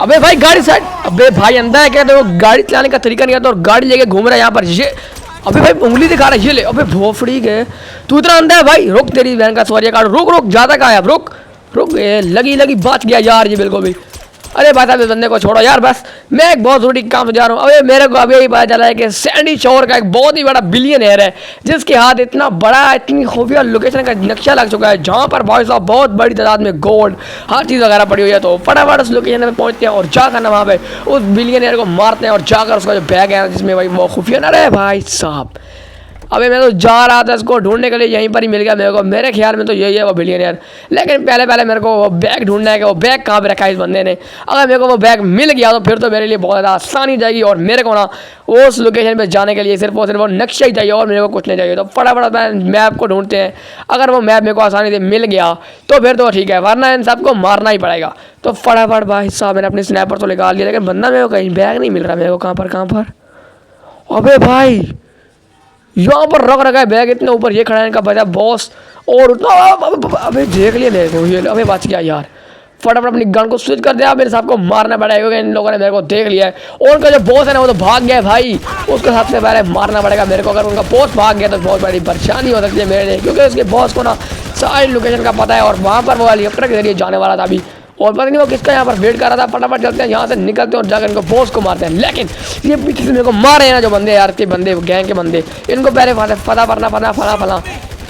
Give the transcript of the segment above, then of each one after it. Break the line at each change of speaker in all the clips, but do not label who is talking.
अबे भाई गाड़ी साइड। अबे भाई अंधा है क्या? देखो गाड़ी चलाने का तरीका नहीं आता और गाड़ी लेके घूम रहा है यहाँ पर ये। अबे भाई उंगली दिखा रहा है, ये ले। अबे भोफड़ी गए, तू इतना अंधा है भाई? रुक तेरी बहन का सवारी काट, रुक रुक, ज्यादा कहा है अब, रुक रुक। ये लगी बच गया यार ये बिल्कुल भी। अरे भाई साहब इस बंदे को छोड़ो यार, बस मैं एक बहुत जरूरी काम से जा रहा हूँ। अबे मेरे को अभी यही पता चला है कि सैंडी शोर का एक बहुत ही बड़ा बिलियनर है जिसके हाथ इतना बड़ा, इतनी खुफिया लोकेशन का नक्शा लग चुका है जहाँ पर भाई साहब बहुत बड़ी तादाद में गोल्ड हर चीज़ वगैरह पड़ी हुई है। तो फटाफट उस लोकेशन में पहुँचते हैं और जाकर ना वहाँ पे उस बिलियनर को मारते हैं और जाकर उसका जो बैग है जिसमें भाई वो खुफिया ना रहे भाई साहब। अबे मैं तो जा रहा था इसको ढूंढने के लिए, यहीं पर ही मिल गया मेरे को। मेरे ख्याल में तो यही है वो बिलियनर, लेकिन पहले मेरे को वो बैग ढूंढना है कि वो बैग कहाँ पे रखा है इस बंदे ने। अगर मेरे को वो बैग मिल गया तो फिर तो मेरे लिए बहुत ज़्यादा आसानी हो जाएगी और मेरे को ना उस लोकेशन पे जाने के लिए सिर्फ और सिर्फ वो नक्शा ही चाहिए और मेरे को कुछ नहीं चाहिए। तो फटाफट मैप को ढूंढते हैं। अगर वो मैप मेरे को आसानी से मिल गया तो फिर तो ठीक है, वरना इन सबको मारना ही पड़ेगा। तो फटाफट भाई साहब मैंने अपनी स्नैपर तो निकाल लिया, लेकिन बंदा मेरे को कहीं बैग नहीं मिल रहा मेरे को। कहाँ पर? अबे भाई यहाँ पर रख रखा है बैग इतने ऊपर, ये खड़ा है इनका बचा बॉस और उतना। अबे देख लिया मेरे को ये, अबे बच गया यार। फटाफट अपनी गन को स्विच कर दिया, मेरे साहब को मारना पड़ेगा क्योंकि इन लोगों ने मेरे को देख लिया है। और उनका जो बॉस है ना वो तो भाग गया है भाई, उसके सबसे पहले मारना पड़ेगा मेरे को। अगर उनका बॉस भाग गया तो बहुत बड़ी परेशानी हो सकती है मेरे लिए, क्योंकि उसके बॉस को ना सारी लोकेशन का पता है और वहाँ पर वो हेलीकॉप्टर के जरिए जाने वाला था अभी, और पता नहीं वो किसका यहाँ पर वेट कर रहा था। फटाफट चलते हैं यहाँ से, निकलते हैं और जाकर इनको बॉस को मारते हैं। लेकिन ये पीछे से मेरे को मारे हैं ना जो बंदे यार के बंदे, गैंग के बंदे, इनको पहले पता करना फला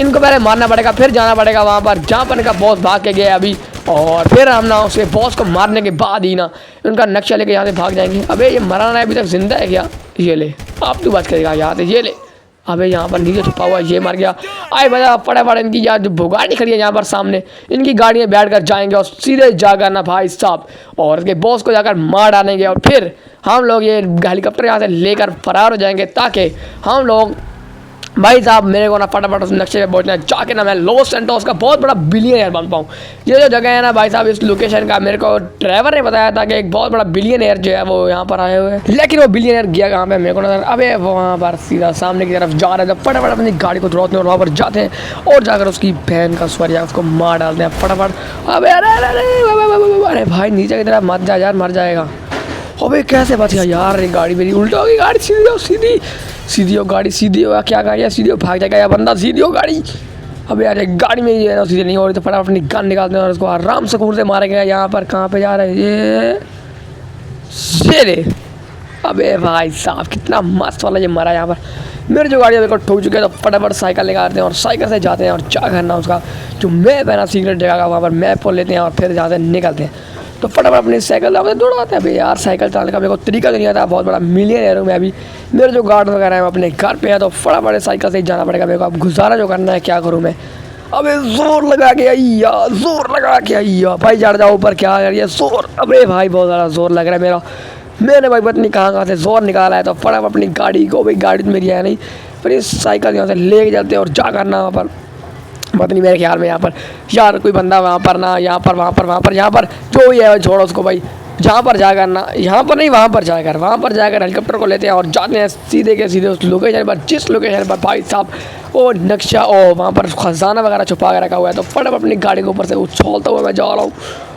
इनको पहले मारना पड़ेगा, फिर जाना पड़ेगा वहाँ पर जहाँ पर इनका बॉस भाग के गया अभी, और फिर हम ना उसे बॉस को मारने के बाद ही ना उनका नक्शा लेके यहाँ से भाग जाएंगे। अबे ये मरा ना अभी तक जिंदा है क्या? ये ले, आप तू बात करेगा यहाँ से, ये ले। अबे यहाँ पर नीचे छुपा हुआ ये मर गया। आए भैया फटाफट इनकी यार जो गाड़ी खड़ी है यहाँ पर सामने, इनकी गाड़ी में बैठ कर जाएंगे और सीधे जाकर ना भाई साहब और इसके बॉस को जाकर मार डालेंगे और फिर हम लोग ये हेलीकॉप्टर यहाँ से लेकर फरार हो जाएंगे, ताकि हम लोग भाई साहब मेरे को ना फटाफट उस नक्शे पे पहुंचना है, जाके ना मैं लॉस सैंटोस का बहुत बड़ा बिलियनर बन पाऊँ। ये जो जगह है ना भाई साहब, इस लोकेशन का मेरे को ड्राइवर ने बताया था कि एक बहुत बड़ा बिलियनर जो है वो यहाँ पर आए हुए हैं, लेकिन वो बिलियनर गया कहाँ पे मेरे को नजर। अबे वहाँ पर सीधा सामने की तरफ जा रहे हैं। फटाफट अपनी गाड़ी को दौड़ाते हैं और वहाँ पर जाते हैं और जाकर उसकी बहन का सवारिया उसको मार डालते हैं फटाफट। अबे अरे भाई नीचे की तरफ मत जा यार, मर जाएगा। अबे कैसे बच गया यार, ये गाड़ी मेरी उल्टा होगी, गाड़ी सीधी हो गाड़ी, सीधी हो। क्या गाड़ी है सीधी हो, भाग जाएगा या बंदा, सीधी हो गाड़ी। अबे यार गाड़ी में ये सीधे नहीं हो रही तो फटाफट अपनी गन निकालते हैं और उसको आराम से खून से मारेंगे। यहाँ पर कहाँ पे जा रहे हैं ये रे। अबे भाई साहब कितना मस्त वाला ये मरा यहाँ पर। मेरी जो गाड़ी मेरे को ठोक चुके हैं तो फटाफट साइकिल निकालते हैं और साइकिल से जाते हैं और क्या करना उसका जो मैप है ना सीक्रेट जगह का, वहाँ पर मैप को लेते हैं और फिर जाते हैं निकलते हैं। तो फटाफट अपनी साइकिल दौड़ाते हैं। अभी यार साइकिल चलाने का मेरे को तरीका तो नहीं आता, बहुत बड़ा मिलियनर हूँ मैं अभी। मेरे जो गार्ड वगैरह है अपने घर पे है तो फटाफट साइकिल से ही जाना पड़ेगा मेरे को। अब गुजारा जो करना है क्या करूँ मैं। अबे जोर लगा के आइया, जोर लगा के आइया भाई, चढ़ जाओ ऊपर। क्या यार ये जोर, अबे भाई बहुत ज़्यादा जोर लग रहा है मेरा। मैंने भाई पत्नी कहाँ से जोर निकाला है। तो फटाफट अपनी गाड़ी को, भाई गाड़ी तो मेरी है नहीं, फिर इस साइकिल यहाँ से ले जाते हैं और जा करना वहाँ पर पता नहीं मेरे ख्याल में यहाँ पर यार कोई बंदा वहाँ पर ना, यहाँ पर जो ही है छोड़ो उसको भाई। जहाँ पर जाकर ना, यहाँ पर नहीं वहाँ पर जाकर हेलीकॉप्टर को लेते हैं और जाते हैं सीधे के सीधे उस लोकेशन पर जिस लोकेशन पर भाई साहब वो नक्शा वहाँ पर खजाना वगैरह छुपा के रखा हुआ है। तो फटाफट अपनी गाड़ी के ऊपर से उछालता हुआ मैं जा रहा हूँ।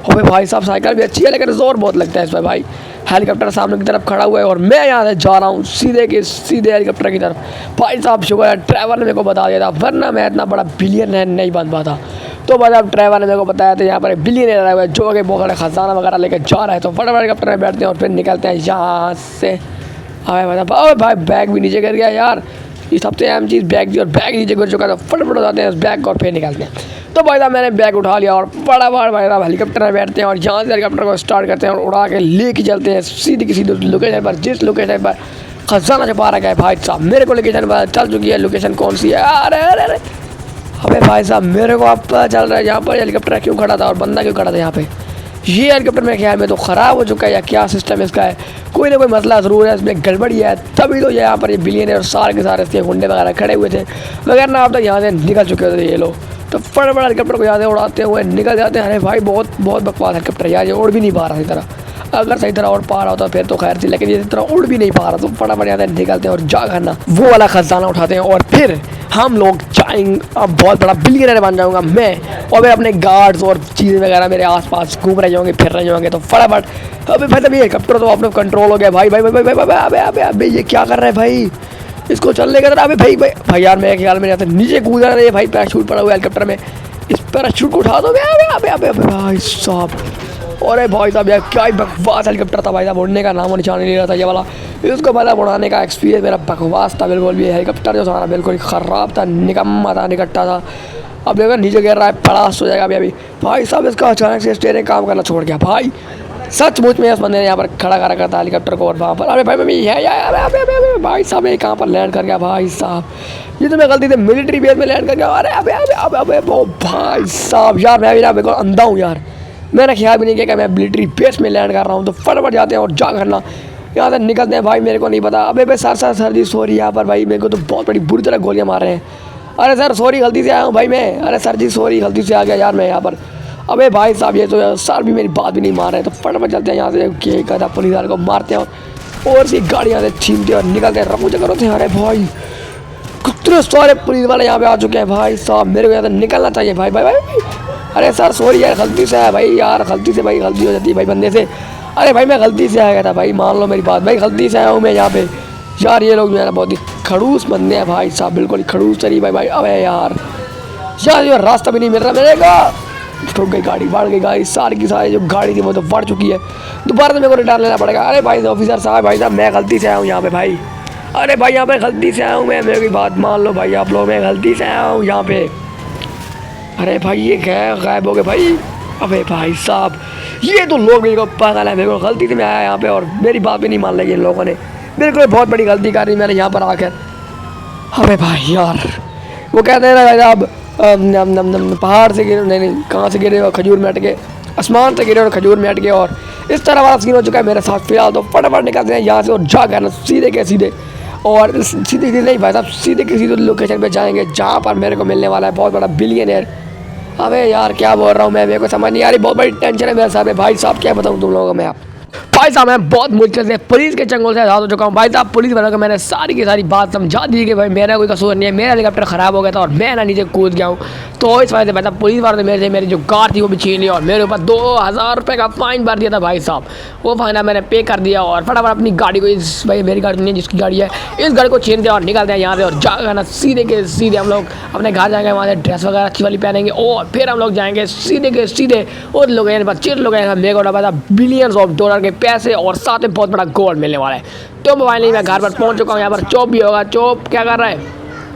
और भाई साहब साइकिल भी अच्छी है लेकिन जोर बहुत लगता है इस पर भाई। हेलीकॉप्टर सामने की तरफ खड़ा हुआ है और मैं यहाँ से जा रहा हूँ सीधे के सीधे हेलीकॉप्टर की तरफ। भाई साहब शुक्र है ड्राइवर ने मेरे को बता दिया था, वरना मैं इतना बड़ा बिलियनर नहीं बन पाता। तो भाई साहब ड्राइवर ने मेरे को बताया था यहाँ पर बिलियनर आया हुआ है जो कि बहुत बड़ा खजाना वगैरह लेकर जा रहा है। तो फटाफट हेलीकॉप्टर में बैठते हैं और फिर निकलते हैं यहाँ से। अरे भाई बैग भी नीचे गिर गया यार, ये सबसे अहम चीज़ बैग थी और बैग नीचे गिर चुका था। फटाफट हो जाते हैं उस बैग को और फिर निकलते हैं। तो भाई साहब मैंने बैग उठा लिया और फटाफट भाई साहब हेलीकॉप्टर में बैठते हैं और यहाँ से हेलीकॉप्टर को स्टार्ट करते हैं और उड़ा के लेके चलते हैं सीधी की सीधी लोकेशन पर जिस लोकेशन पर खजाना छुपा रखा है। भाई साहब मेरे को लोकेशन पता चल चुकी है, लोकेशन कौन सी है। अरे अबे भाई साहब मेरे को अब पता चल रहा है यहाँ पर हेलीकॉप्टर क्यों खड़ा था और बंदा क्यों खड़ा था यहाँ पे। ये हेलीकॉप्टर मेरे ख्याल में तो ख़राब हो चुका है या क्या सिस्टम इसका है, कोई ना कोई मसला ज़रूर है, इसमें गड़बड़ी है, तभी तो यहाँ पर ये बिलियनर और सारे के सारे इसके गुंडे वगैरह खड़े हुए थे, वगैरह ना अब तक यहाँ से निकल चुके होते ये लोग। तो फटाफट हेलीकॉप्टर को यहाँ से उड़ाते हुए निकल जाते हैं। अरे भाई बहुत बकवास हेलीकॉप्टर यार, ये उड़ भी नहीं पा रहा सही तरह। अगर सही तरह उड़ पा रहा होता फिर तो खैर थी, लेकिन ये इस तरह उड़ भी नहीं पा रहा। तो फटाफट यहाँ से निकलते हैं और जा करना वो वाला खजाना उठाते हैं और फिर हम लोग जाएंगे, अब बहुत बड़ा बिलियनर बन जाऊंगा मैं, और मैं अपने गार्ड्स और चीज़ें वगैरह मेरे आसपास घूम रहे होंगे, फिर रहे होंगे, तो फटाफट अबे भाई तभी हेलीकॉप्टर तो अपने कंट्रोल हो गया भाई भाई भाई भाई भाई अबे अबे अबे ये क्या कर रहा है भाई, इसको चलने का था अबे भाई भाई भाई यार मेरे ख्याल में यहाँ से नीचे कूद रहा है भाई, पैराशूट पड़ा हुआ है हेलीकॉप्टर में, इस पैराशूट को उठा दो अबे अबे अबे अबे भाई साहब, अरे भाई साहब यार क्या ही बकवास हेलीकॉप्टर था भाई साहब, उड़ने का नाम और निशान नहीं रहा था ये वाला, इसको मतलब उड़ाने का एक्सपीरियंस मेरा बकवास था बिल्कुल भी, हेलीकॉप्टर जो था बिल्कुल ख़राब था, निकम्मा था, निकट्टा था। अब देखो नीचे गिर रहा है, पड़ास हो जाएगा अभी अभी भाई साहब, इसका अचानक से स्टीयरिंग काम करना छोड़ गया भाई, सचमुच में इस बंदे ने यहाँ पर खड़ा कर रखा था हेलीकॉप्टर को, और वहाँ पर अरे भाई मम्मी है यार अबे भाई साहब ये कहाँ पर लैंड कर गया भाई साहब, ये तो मैं गलती से मिलिट्री बेस में लैंड कर गया, अरे अबे अबे अबे अबे वो भाई साहब यार मैं भी ना बिल्कुल अंधा हूँ यार, मैंने ख्याल भी नहीं किया कि मैं मिलिट्री बेस में लैंड कर रहा हूँ, तो फटाफट जाते हैं और जा करना यहाँ से निकलते हैं भाई, मेरे को नहीं पता, अबे भाई सर जी सॉरी यहाँ पर भाई, मेरे को तो बहुत बड़ी बुरी तरह गोलियाँ मार रहे हैं, अरे सर सॉरी गलती से आया हूँ भाई मैं, अरे सर जी सॉरी गलती से आ गया यार मैं यहाँ पर, अबे भाई साहब ये तो सर भी मेरी बात भी नहीं मान रहे, तो फटाफट चलते हैं यहाँ से, क्या कहता पुलिस वाले को मारते हैं और सी गाड़ियाँ से छीनते हैं और निकलते हैं, रफू चक्कर होते हैं, अरे भाई कितने सारे पुलिस वाले यहाँ पे आ चुके हैं भाई साहब, मेरे को यहाँ से निकलना चाहिए भाई भाई भाई, अरे सर सॉरी यार गलती से है भाई, यार गलती से भाई गलती हो जाती है भाई बंदे से, अरे भाई मैं गलती से आ गया था भाई, मान लो मेरी बात भाई, गलती से आया हूँ मैं यहाँ पे यार, ये लोग जो है ना बहुत ही खड़ूस बंदे हैं भाई साहब, बिल्कुल ही खड़ूस चली भाई भाई, अबे यार ये रास्ता भी नहीं मिल रहा मेरे को, ठुक गई गाड़ी, बढ़ गई गाड़ी, सारी की सारी जो गाड़ी थी वो तो बढ़ चुकी है, दोबारा से मेरे को रिटर्न लेना पड़ेगा, अरे भाई ऑफिसर साहब भाई साहब मैं गलती से आया हूँ यहाँ पे भाई, अरे भाई यहाँ पे गलती से आया हूँ मैं, मेरी बात मान लो भाई आप लोग, मैं गलती से आया हूँ यहाँ पे, अरे भाई ये गायब हो गए भाई, अबे भाई साहब ये तो लोग मेरे को पागल है, मेरे को गलती से मैं आया यहाँ पे और मेरी बात भी नहीं मान लगी इन लोगों ने, बिल्कुल बहुत बड़ी गलती कर रही मैंने यहाँ पर आकर, अबे भाई यार वो कहते हैं ना भाई साहब पहाड़ से गिरे, नहीं कहाँ से गिरे और खजूर में अटके, आसमान से गिरे और खजूर में अटके, और इस तरह वाला सीन हो चुका है मेरे साथ फिलहाल, तो फटाफट निकलते हैं यहाँ से और जा कर सीधे के सीधे, और सीधे नहीं भाई साहब सीधे के सीधे लोकेशन पे जाएंगे जहाँ पर मेरे को मिलने वाला है बहुत बड़ा बिलियनर, अबे यार क्या बोल रहा हूँ मैं, मेरे को समझ नहीं आ रही, बहुत बड़ी टेंशन है मेरे साथ में भाई साहब, क्या बताऊँ तुम लोगों को मैं आप भाई साहब मैं बहुत मुश्किल से पुलिस के चंगुल से आज़ाद हो चुका हूँ भाई साहब, पुलिस वालों को मैंने सारी की सारी बात समझा दी कि भाई मेरा कोई कसूर नहीं है, मेरा हेलीकॉप्टर ख़राब हो गया था और मैं ना नीचे कूद गया हूँ, तो इस वजह से भाई साहब पुलिस वालों ने मेरे से मेरी जो कार थी वो भी छीन ली और मेरे ऊपर 2000 रुपये का फ़ाइन भर दिया था भाई साहब, वो फ़ाइन मैंने पे कर दिया और फटाफट अपनी गाड़ी को, इस भाई मेरी गाड़ी नहीं जिसकी गाड़ी है इस गाड़ी को छीन दिया और निकलते हैं यहाँ से, और जाकर ना सीधे के सीधे हम लोग अपने घर जाएंगे, वहाँ से ड्रेस वगैरह अच्छी वाली पहनेंगे और फिर हम लोग जाएंगे सीधे के सीधे उन लोग पर चिट लोग मेरे को भाई साहब बिलियंस ऑफ डॉलर के पैसे और साथ में बहुत बड़ा गोल्ड मिलने वाला है, तो मोबाइल नहीं मैं घर पर पहुंच चुका हूँ, यहाँ पर चोप भी होगा, चोप क्या कर रहा है,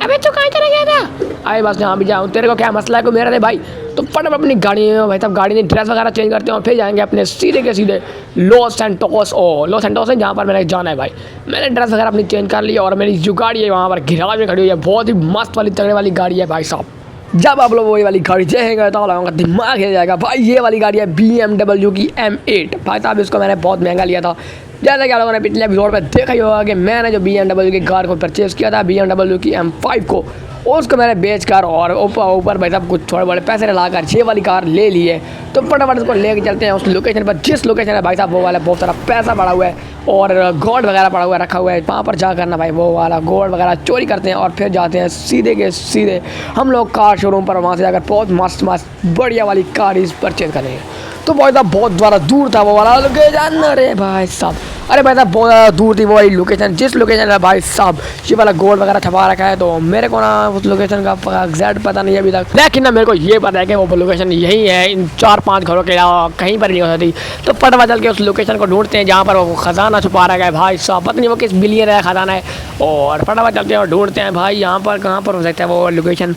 अबे तो कहाँ चला गया था, अरे बस यहाँ भी जाऊँ, तेरे को क्या मसला है को मेरा भाई, तो फटाफट अपनी गाड़ी में भाई साहब गाड़ी में ड्रेस वगैरह चेंज करते हैं और फिर जाएंगे अपने सीधे के सीधे लॉस सैंटोस है जहाँ पर मैंने जाना है भाई, मैंने ड्रेस वगैरह अपनी चेंज कर ली और मेरी जो गाड़ी है वहाँ पर गिराज में खड़ी हुई है, बहुत ही मस्त वाली तगड़े वाली गाड़ी है भाई साहब, जब आप लोग वही वाली गाड़ी देखेंगे तो लगाऊंगा दिमाग हिल जाएगा भाई, ये वाली गाड़ी है BMW की M8 भाई साहब, इसको मैंने बहुत महंगा लिया था, जैसा कि आप लोगों ने पिछले एपिसोड में देखा ही होगा कि मैंने जो BMW की कार को परचेज़ किया था BMW की M5 को, उसको मैंने बेच कर और ऊपर भाई साहब कुछ थोड़े बड़े पैसे लगाकर ये वाली कार ले ली है, तो फटाफट उसको लेके चलते हैं उस लोकेशन पर, जिस लोकेशन है भाई साहब वो वाला बहुत सारा पैसा पड़ा हुआ है और गोल्ड वगैरह पड़ा हुआ है रखा हुआ है, वहाँ पर जा करना भाई वो वाला गोल्ड वगैरह चोरी करते हैं और फिर जाते हैं सीधे के सीधे हम लोग कार शोरूम पर, वहाँ से जाकर बहुत मस्त मस्त बढ़िया वाली कार इस परचेज करेंगे, तो भाई साहब बहुत ज़्यादा दूर था वो वाला लोकेशन, अरे भाई साहब अरे भाई साहब बहुत ज़्यादा दूर थी वो वाली लोकेशन, जिस लोकेशन है भाई साहब ये वाला गोल्ड वगैरह छपा रखा है, तो मेरे को ना उस लोकेशन का एग्जैक्ट पता नहीं है अभी तक, लेकिन ना मेरे को ये पता है कि वो लोकेशन यही है, इन 4-5 घरों के अलावा कहीं पर नहीं हो सकती, तो फटाफट चल के उस लोकेशन को ढूंढते हैं जहाँ पर वो खजाना छुपा रखा है भाई साहब, पता नहीं वो किस बिलियनर का खजाना है, और फटाफट चलते हैं और ढूंढते हैं भाई यहाँ पर कहाँ पर हो सकता है वो लोकेशन,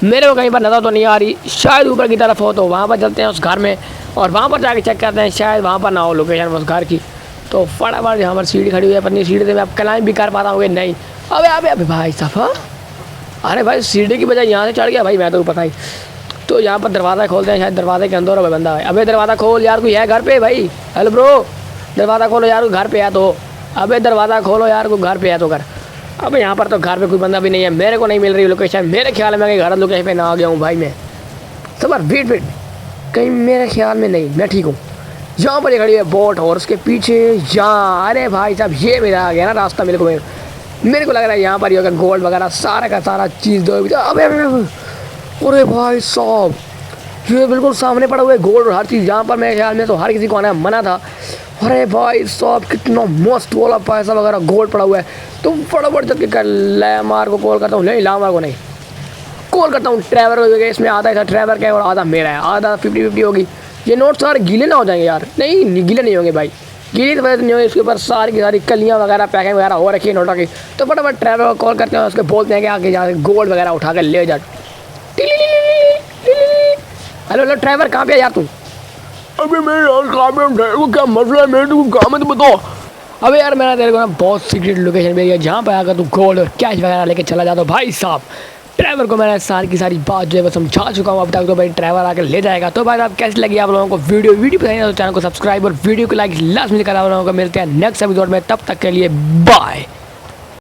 मेरे को कहीं पर नज़र तो नहीं आ रही, शायद ऊपर की तरफ हो, तो वहाँ पर चलते हैं उस घर में और वहाँ पर जाके चेक करते हैं, शायद वहाँ पर ना हो लोकेशन उस घर की, तो फटाफट यहाँ पर सीढ़ी खड़ी हुई है, पत्नी सीढ़ी से मैं अब क्लाइंब भी कर पाता हूँ नहीं, अबे अबे अबे भाई साहब, अरे भाई सीढ़ी की बजाय यहाँ से चढ़ गया भाई मैं तो पता ही, तो यहाँ पर दरवाज़ा खोलते हैं, शायद दरवाजे के अंदर हो बंदा है, अबे दरवाज़ा खोल यार कोई है घर पे भाई, हेलो ब्रो दरवाज़ा खोलो यार कोई घर पे है, तो अबे दरवाज़ा खोलो यार कोई घर पे है तो घर, अब यहाँ पर तो घर पे कोई बंदा भी नहीं है, मेरे को नहीं मिल रही लोकेशन, मेरे ख्याल में घर लोकेशन पे ना आ गया हूँ भाई मैं, सबर वेट कहीं मेरे ख्याल में नहीं, मैं ठीक हूँ, यहाँ पर ये खड़ी है बोट और उसके पीछे यहाँ, अरे भाई साहब ये मेरा आ गया ना रास्ता, मेरे को मेरे को लग रहा है यहाँ पर ही होगा गोल्ड वगैरह सारा का सारा चीज़ दो। अबे अरे भाई साहब, ये बिल्कुल सामने पड़ा हुआ है गोल्ड और हर चीज़। यहाँ पर मेरे ख्याल में तो हर किसी को आना मना था। अरे भाई साहब कितना मस्त वाला पैसा वगैरह गोल्ड पड़ा हुआ है। तो फटाफट चल के कर लामार को कॉल करता हूँ, नहीं लामार को नहीं कॉल करता हूँ, ट्रैवर हो गया। इसमें आधा था ट्रैवर का और आधा मेरा है, आधा 50-50 होगी। ये नोट सारे गीले ना हो जाएंगे यार, नहीं गीले नहीं होंगे भाई, गीली तो वैसे नहीं होगी। इसके ऊपर सारी की सारी कलियाँ वगैरह पैकिंग वगैरह हो रखी है नोटों की। तो फटाफट ट्रैवर को कॉल करते हैं, उसके बोलते हैं कि आके यहाँ से गोल्ड वगैरह उठा कर ले जा। हेलो हेलो ड्राइवर, कहाँ पे है यार तू? अबे मेरे यार काम में ड्राइवर को क्या मसला है, मेरे को काम है तो बताओ। अबे यार मैंने तेरे को ना बहुत सीक्रेट लोकेशन भेजी है, जहाँ पे आकर तू गोल्ड और कैश वगैरह लेके चला जाता। भाई साहब ड्राइवर को मैंने सारी की सारी बात जो है वो समझा चुका हूँ अब तक। तो भाई ड्राइवर आकर ले जाएगा। तो भाई साहब कैसी लगी आप लोगों को वीडियो पसंद है तो चैनल को सब्सक्राइब और वीडियो को लाइक लास्ट में करा। आप लोगों को मिलते हैं नेक्स्ट एपिसोड में, तब तक के लिए बाय।